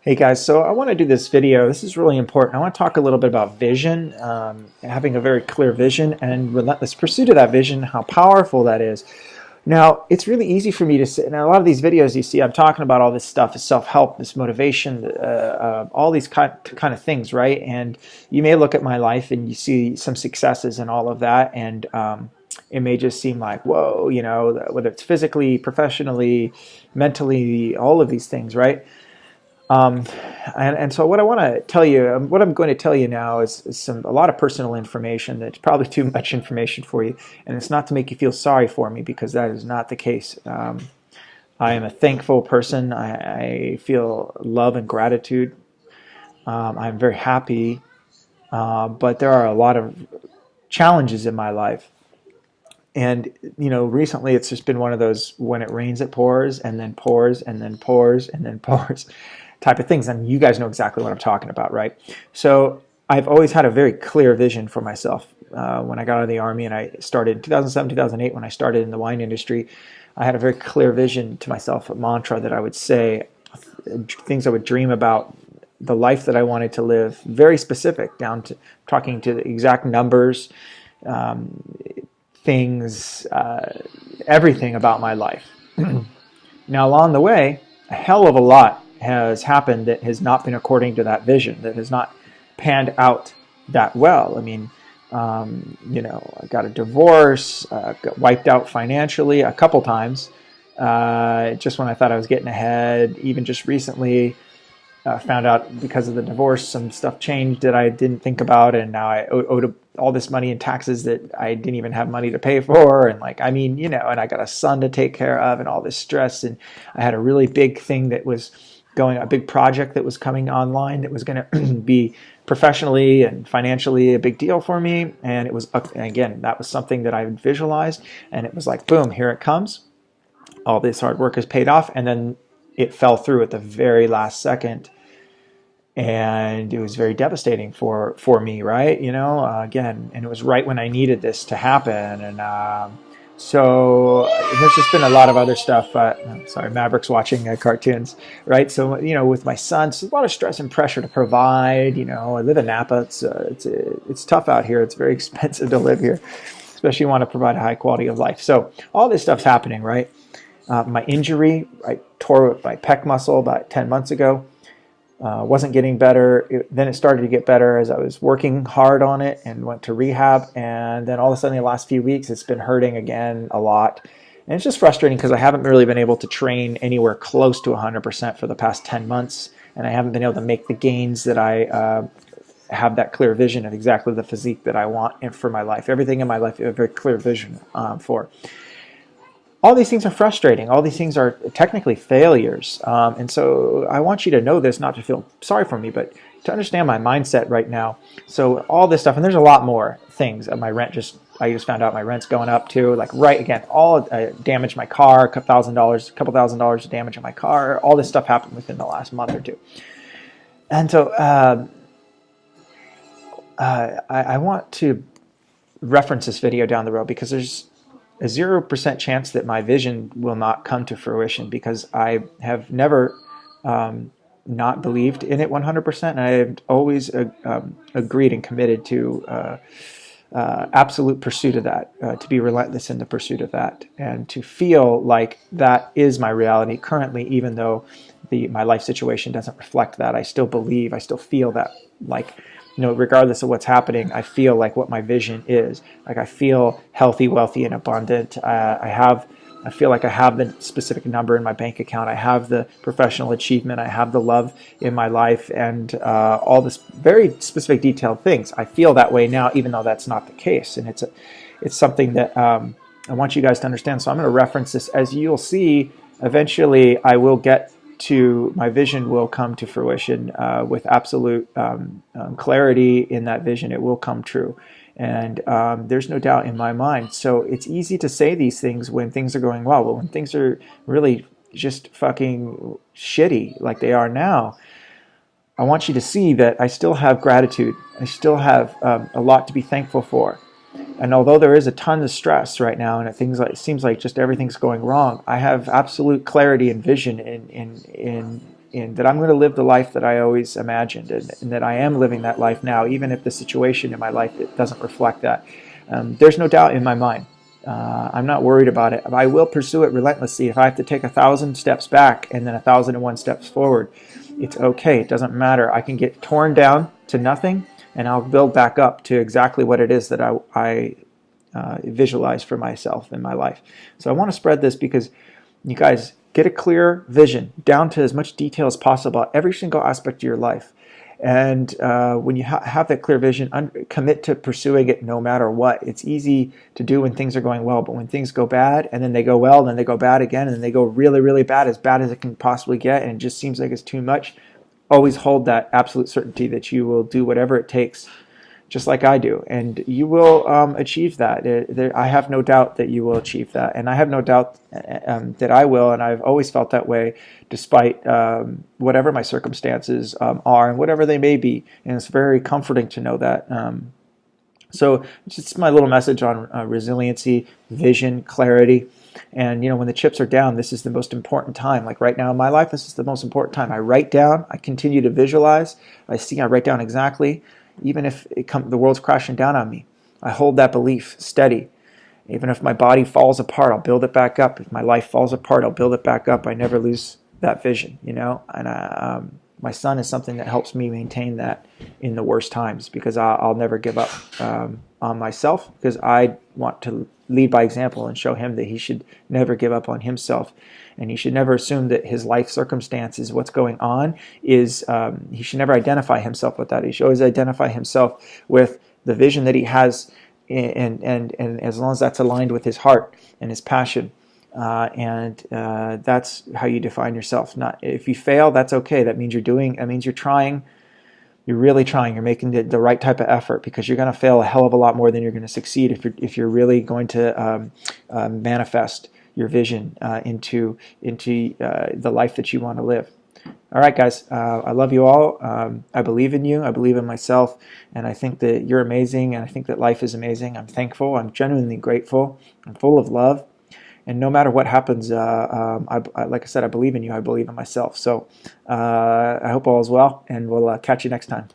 Hey guys, so I want to do this video. This is really important. I want to talk a little bit about vision, having a very clear vision and relentless pursuit of that vision, how powerful that is. Now, it's really easy for me to sit, and a lot of these videos you see, I'm talking about all this stuff, this self-help, this motivation, all these kind of things, right? And you may look at my life and you see some successes and all of that, and it may just seem like, whoa, whether it's physically, professionally, mentally, all of these things, right? Um, and so what I want to tell you, what I'm going to tell you now is a lot of personal information that's probably too much information for you. And it's not to make you feel sorry for me, because that is not the case. I am a thankful person. I feel love and gratitude. I'm very happy. But there are a lot of challenges in my life. And, recently it's just been one of those, when it rains, it pours, and then pours, and then pours, and then pours type of things. And you guys know exactly what I'm talking about, right? So I've always had a very clear vision for myself. When I got out of the Army and I started in 2007, 2008, when I started in the wine industry, I had a very clear vision to myself, a mantra that I would say, things I would dream about, the life that I wanted to live, very specific, down to talking to the exact numbers, things, everything about my life. Now, along the way, a hell of a lot has happened that has not been according to that vision, that has not panned out that well. I mean, I got a divorce, got wiped out financially a couple times, just when I thought I was getting ahead. Even just recently, found out because of the divorce, some stuff changed that I didn't think about, and now I owed all this money in taxes that I didn't even have money to pay for, and and I got a son to take care of, and all this stress, and I had a really big thing that was going, a big project that was coming online that was going to be professionally and financially a big deal for me, and it was, again, that was something that I had visualized, and it was like, boom, here it comes. All this hard work is paid off, and then it fell through at the very last second, and it was very devastating for me, right? Again, and it was right when I needed this to happen, and so there's just been a lot of other stuff. Sorry, Maverick's watching cartoons, right? So with my son, it's a lot of stress and pressure to provide. I live in Napa. It's tough out here. It's very expensive to live here, especially want to provide a high quality of life. So all this stuff's happening, right? My injury, I tore my pec muscle about 10 months ago. Wasn't getting better. Then it started to get better as I was working hard on it and went to rehab. And then all of a sudden, the last few weeks, it's been hurting again a lot. And it's just frustrating because I haven't really been able to train anywhere close to 100% for the past 10 months. And I haven't been able to make the gains that I have that clear vision of exactly the physique that I want for my life. Everything in my life, I have a very clear vision for. All these things are frustrating. All these things are technically failures. And so I want you to know this, not to feel sorry for me, but to understand my mindset right now. So all this stuff, and there's a lot more things. My rent I just found out my rent's going up too. I damaged my car, a couple thousand dollars of damage on my car. All this stuff happened within the last month or two. And so I want to reference this video down the road because there's a 0% chance that my vision will not come to fruition, because I have never not believed in it 100%, and I have always agreed and committed to absolute pursuit of that, to be relentless in the pursuit of that, and to feel like that is my reality currently, even though my life situation doesn't reflect that. I still believe, I still feel that, regardless of what's happening, I feel like what my vision is. Like, I feel healthy, wealthy, and abundant. I feel like I have the specific number in my bank account. I have the professional achievement. I have the love in my life, and all this very specific, detailed things. I feel that way now, even though that's not the case. And it's something that I want you guys to understand. So I'm going to reference this. As you'll see, eventually I will get to, my vision will come to fruition with absolute clarity in that vision. It will come true. And there's no doubt in my mind. So it's easy to say these things when things are going well. But when things are really just fucking shitty like they are now, I want you to see that I still have gratitude. I still have a lot to be thankful for. And although there is a ton of stress right now, and it seems like just everything's going wrong, I have absolute clarity and vision in in that I'm going to live the life that I always imagined, and that I am living that life now, even if the situation in my life it doesn't reflect that. There's no doubt in my mind. I'm not worried about it. I will pursue it relentlessly. If I have to take 1,000 steps back and then 1,001 steps forward, it's okay. It doesn't matter. I can get torn down to nothing, and I'll build back up to exactly what it is that I visualize for myself in my life. So I want to spread this because you guys get a clear vision down to as much detail as possible, every single aspect of your life. And when you have that clear vision, commit to pursuing it no matter what. It's easy to do when things are going well, but when things go bad, and then they go well, and then they go bad again, and then they go really, really bad as it can possibly get, and it just seems like it's too much, always hold that absolute certainty that you will do whatever it takes, just like I do, and you will achieve that. I have no doubt that you will achieve that, and I have no doubt that I will, and I've always felt that way despite whatever my circumstances are and whatever they may be, and it's very comforting to know that. So just my little message on resiliency, vision, clarity. And when the chips are down, this is the most important time. Like right now in my life, this is the most important time. I write down, I continue to visualize, I write down exactly. Even if the world's crashing down on me, I hold that belief steady. Even if my body falls apart, I'll build it back up. If my life falls apart, I'll build it back up. I never lose that vision, And my son is something that helps me maintain that in the worst times, because I'll never give up on myself, because I want to lead by example and show him that he should never give up on himself. And he should never assume that his life circumstances, what's going on, is he should never identify himself with that. He should always identify himself with the vision that he has, and as long as that's aligned with his heart and his passion. That's how you define yourself. Not if you fail, that's okay. That means you're trying. You're really trying. You're making the right type of effort, because you're going to fail a hell of a lot more than you're going to succeed if you're really going to manifest your vision into the life that you want to live. All right, guys. I love you all. I believe in you. I believe in myself, and I think that you're amazing, and I think that life is amazing. I'm thankful. I'm genuinely grateful. I'm full of love. And no matter what happens, like I said, I believe in you. I believe in myself. So I hope all is well, and we'll catch you next time.